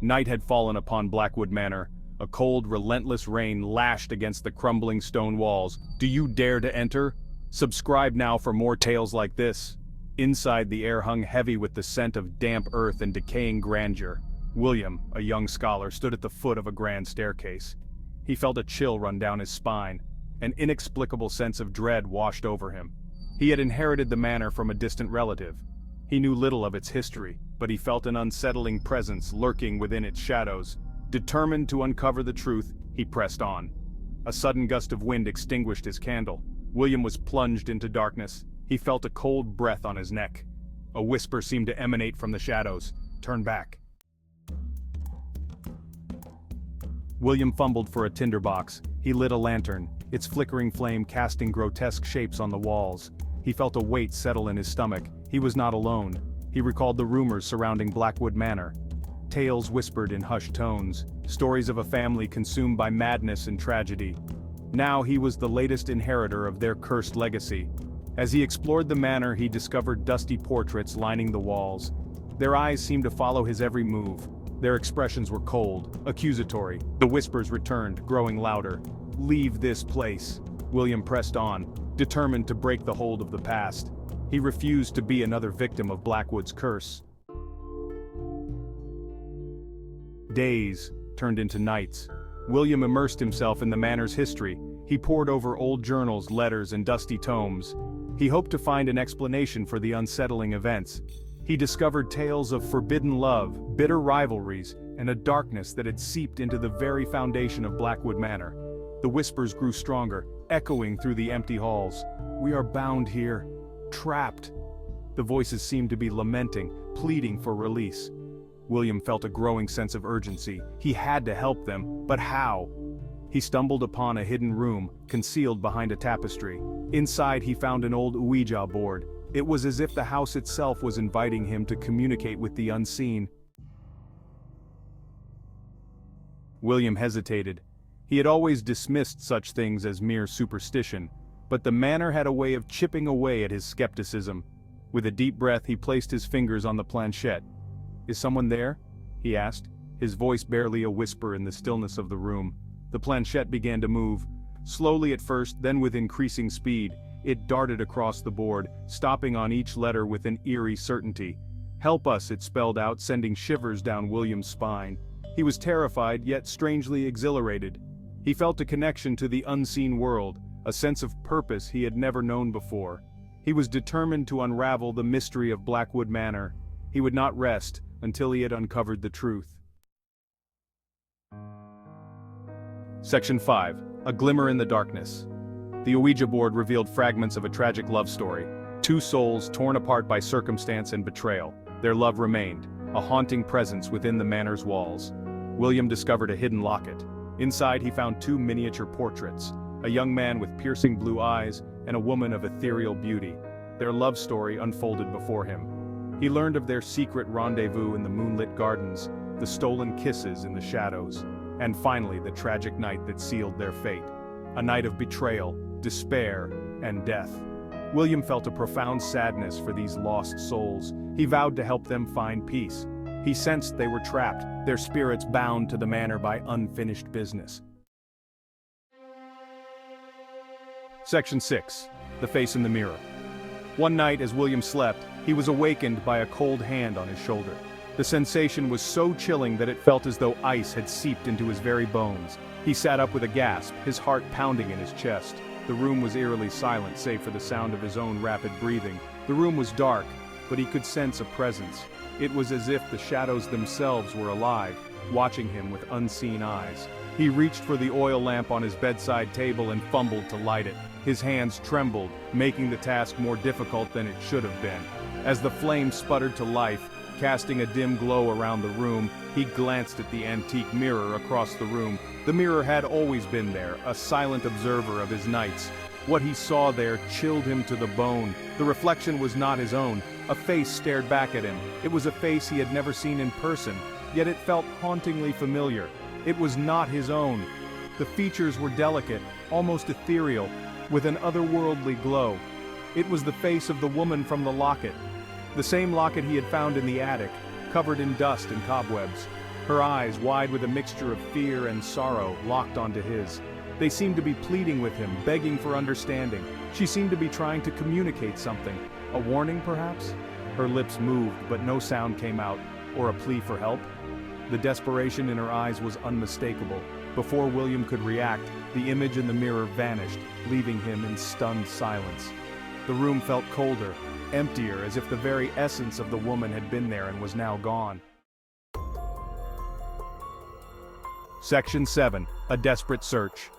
Night had fallen upon Blackwood Manor. A cold, relentless rain lashed against the crumbling stone walls. Do you dare to enter? Subscribe now for more tales like this. Inside, the air hung heavy with the scent of damp earth and decaying grandeur. William, a young scholar, stood at the foot of a grand staircase. He felt a chill run down his spine. An inexplicable sense of dread washed over him. He had inherited the manor from a distant relative. He knew little of its history, but he felt an unsettling presence lurking within its shadows. Determined to uncover the truth, he pressed on. A sudden gust of wind extinguished his candle. William was plunged into darkness. He felt a cold breath on his neck. A whisper seemed to emanate from the shadows. Turn back. William fumbled for a tinderbox. He lit a lantern, its flickering flame casting grotesque shapes on the walls. He felt a weight settle in his stomach. He was not alone. He recalled the rumors surrounding Blackwood Manor. Tales whispered in hushed tones, stories of a family consumed by madness and tragedy. Now he was the latest inheritor of their cursed legacy. As he explored the manor, he discovered dusty portraits lining the walls. Their eyes seemed to follow his every move. Their expressions were cold, accusatory. The whispers returned, growing louder. Leave this place. William pressed on, determined to break the hold of the past. He refused to be another victim of Blackwood's curse. Days turned into nights. William immersed himself in the manor's history. He pored over old journals, letters, and dusty tomes. He hoped to find an explanation for the unsettling events. He discovered tales of forbidden love, bitter rivalries, and a darkness that had seeped into the very foundation of Blackwood Manor. The whispers grew stronger, echoing through the empty halls. We are bound here, trapped. The voices seemed to be lamenting, pleading for release. William felt a growing sense of urgency. He had to help them, but how? He stumbled upon a hidden room, concealed behind a tapestry. Inside he found an old Ouija board. It was as if the house itself was inviting him to communicate with the unseen. William hesitated. He had always dismissed such things as mere superstition, but the manor had a way of chipping away at his skepticism. With a deep breath, he placed his fingers on the planchette. Is someone there? He asked, his voice barely a whisper in the stillness of the room. The planchette began to move, slowly at first, then with increasing speed. It darted across the board, stopping on each letter with an eerie certainty. Help us, it spelled out, sending shivers down William's spine. He was terrified, yet strangely exhilarated. He felt a connection to the unseen world, a sense of purpose he had never known before. He was determined to unravel the mystery of Blackwood Manor. He would not rest until he had uncovered the truth. Section 5. A Glimmer in the Darkness. The Ouija board revealed fragments of a tragic love story. Two souls torn apart by circumstance and betrayal. Their love remained, a haunting presence within the manor's walls. William discovered a hidden locket. Inside he found two miniature portraits, a young man with piercing blue eyes and a woman of ethereal beauty. Their love story unfolded before him. He learned of their secret rendezvous in the moonlit gardens, the stolen kisses in the shadows, and finally the tragic night that sealed their fate. A night of betrayal, despair, and death. William felt a profound sadness for these lost souls. He vowed to help them find peace. He sensed they were trapped, their spirits bound to the manor by unfinished business. Section 6. The Face in the Mirror. One night as William slept, he was awakened by a cold hand on his shoulder. The sensation was so chilling that it felt as though ice had seeped into his very bones. He sat up with a gasp, his heart pounding in his chest. The room was eerily silent save for the sound of his own rapid breathing. The room was dark, but he could sense a presence. It was as if the shadows themselves were alive, watching him with unseen eyes. He reached for the oil lamp on his bedside table and fumbled to light it. His hands trembled, making the task more difficult than it should have been. As the flame sputtered to life, casting a dim glow around the room, he glanced at the antique mirror across the room. The mirror had always been there, a silent observer of his nights. What he saw there chilled him to the bone. The reflection was not his own. A face stared back at him. It was a face he had never seen in person, yet it felt hauntingly familiar. It was not his own. The features were delicate, almost ethereal, with an otherworldly glow. It was the face of the woman from the locket. The same locket he had found in the attic, covered in dust and cobwebs. Her eyes, wide with a mixture of fear and sorrow, locked onto his. They seemed to be pleading with him, begging for understanding. She seemed to be trying to communicate something. A warning, perhaps? Her lips moved, but no sound came out, or a plea for help. The desperation in her eyes was unmistakable. Before William could react, the image in the mirror vanished, leaving him in stunned silence. The room felt colder, emptier, as if the very essence of the woman had been there and was now gone. Section 7. A desperate search.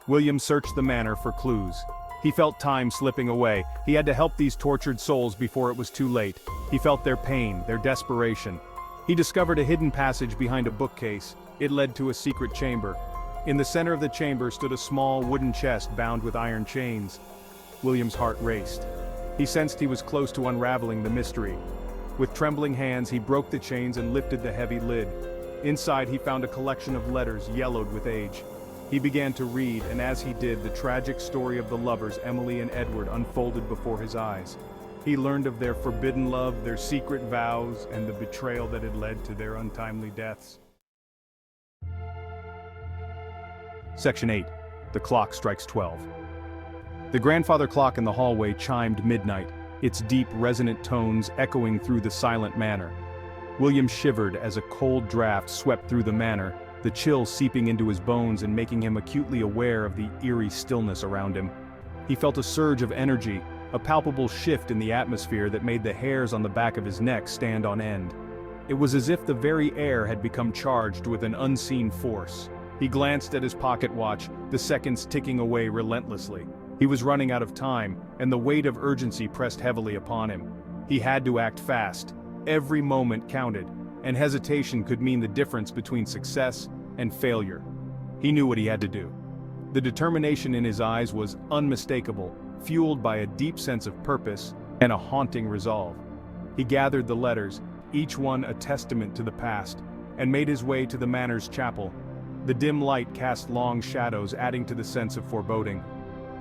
William searched the manor for clues. He felt time slipping away. He had to help these tortured souls before it was too late. He felt their pain, their desperation. He discovered a hidden passage behind a bookcase. It led to a secret chamber. In the center of the chamber stood a small wooden chest bound with iron chains. William's heart raced. He sensed he was close to unraveling the mystery. With trembling hands, he broke the chains and lifted the heavy lid. Inside, he found a collection of letters yellowed with age. He began to read, and as he did, the tragic story of the lovers Emily and Edward unfolded before his eyes. He learned of their forbidden love, their secret vows, and the betrayal that had led to their untimely deaths. Section 8. The clock strikes 12. The grandfather clock in the hallway chimed midnight, its deep, resonant tones echoing through the silent manor. William shivered as a cold draft swept through the manor, the chill seeping into his bones and making him acutely aware of the eerie stillness around him. He felt a surge of energy, a palpable shift in the atmosphere that made the hairs on the back of his neck stand on end. It was as if the very air had become charged with an unseen force. He glanced at his pocket watch, the seconds ticking away relentlessly. He was running out of time, and the weight of urgency pressed heavily upon him. He had to act fast. Every moment counted, and hesitation could mean the difference between success and failure. He knew what he had to do. The determination in his eyes was unmistakable, fueled by a deep sense of purpose and a haunting resolve. He gathered the letters, each one a testament to the past, and made his way to the manor's chapel. The dim light cast long shadows, adding to the sense of foreboding.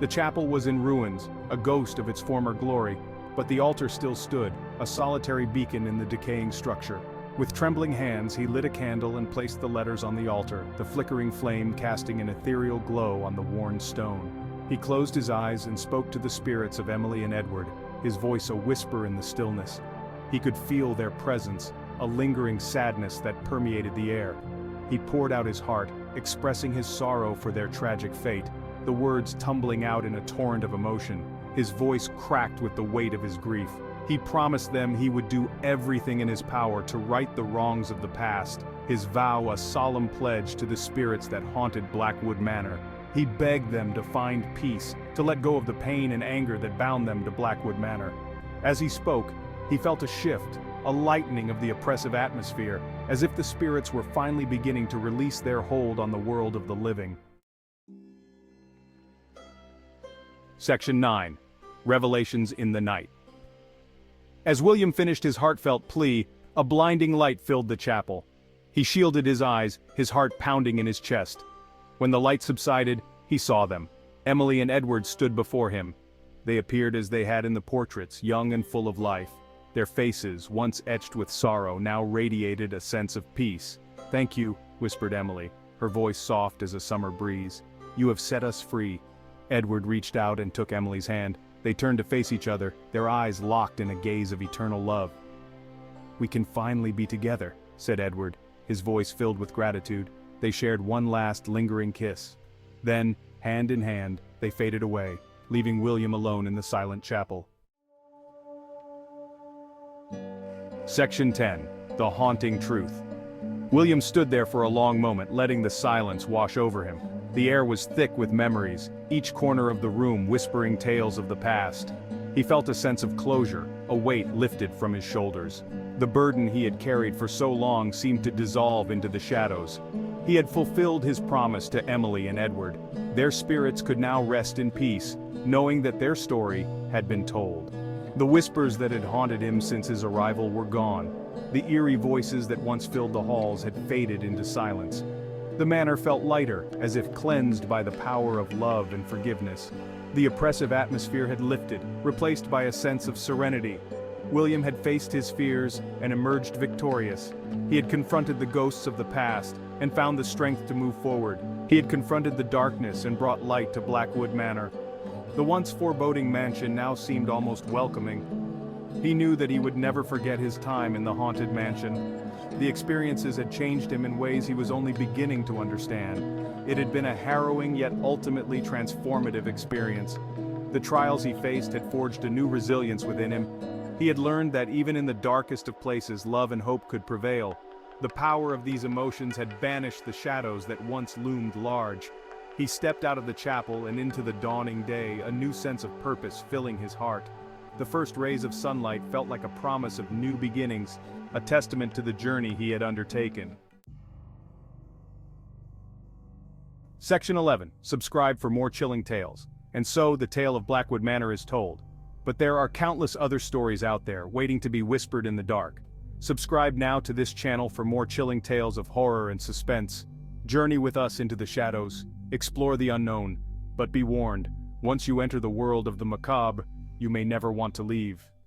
The chapel was in ruins, a ghost of its former glory, but the altar still stood, a solitary beacon in the decaying structure. With trembling hands, he lit a candle and placed the letters on the altar, the flickering flame casting an ethereal glow on the worn stone. He closed his eyes and spoke to the spirits of Emily and Edward, his voice a whisper in the stillness. He could feel their presence, a lingering sadness that permeated the air. He poured out his heart, expressing his sorrow for their tragic fate, the words tumbling out in a torrent of emotion. His voice cracked with the weight of his grief. He promised them he would do everything in his power to right the wrongs of the past, his vow a solemn pledge to the spirits that haunted Blackwood Manor. He begged them to find peace, to let go of the pain and anger that bound them to Blackwood Manor. As he spoke, he felt a shift, a lightening of the oppressive atmosphere, as if the spirits were finally beginning to release their hold on the world of the living. Section 9. Revelations in the Night. As William finished his heartfelt plea, a blinding light filled the chapel. He shielded his eyes, his heart pounding in his chest. When the light subsided, he saw them. Emily and Edward stood before him. They appeared as they had in the portraits, young and full of life. Their faces, once etched with sorrow, now radiated a sense of peace. "Thank you," whispered Emily, her voice soft as a summer breeze. "You have set us free." Edward reached out and took Emily's hand. They turned to face each other, their eyes locked in a gaze of eternal love. "We can finally be together," said Edward, his voice filled with gratitude. They shared one last lingering kiss. Then, hand in hand, they faded away, leaving William alone in the silent chapel. Section 10. The Haunting Truth. William stood there for a long moment, letting the silence wash over him. The air was thick with memories, each corner of the room whispering tales of the past. He felt a sense of closure, a weight lifted from his shoulders. The burden he had carried for so long seemed to dissolve into the shadows. He had fulfilled his promise to Emily and Edward. Their spirits could now rest in peace, knowing that their story had been told. The whispers that had haunted him since his arrival were gone. The eerie voices that once filled the halls had faded into silence. The manor felt lighter, as if cleansed by the power of love and forgiveness. The oppressive atmosphere had lifted, replaced by a sense of serenity. William had faced his fears and emerged victorious. He had confronted the ghosts of the past and found the strength to move forward. He had confronted the darkness and brought light to Blackwood Manor. The once foreboding mansion now seemed almost welcoming. He knew that he would never forget his time in the haunted mansion. The experiences had changed him in ways he was only beginning to understand. It had been a harrowing yet ultimately transformative experience. The trials he faced had forged a new resilience within him. He had learned that even in the darkest of places, love and hope could prevail. The power of these emotions had banished the shadows that once loomed large. He stepped out of the chapel and into the dawning day, a new sense of purpose filling his heart. The first rays of sunlight felt like a promise of new beginnings, a testament to the journey he had undertaken. Section 11. Subscribe for more chilling tales. And so, the tale of Blackwood Manor is told. But there are countless other stories out there, waiting to be whispered in the dark. Subscribe now to this channel for more chilling tales of horror and suspense. Journey with us into the shadows, explore the unknown, but be warned, once you enter the world of the macabre, you may never want to leave.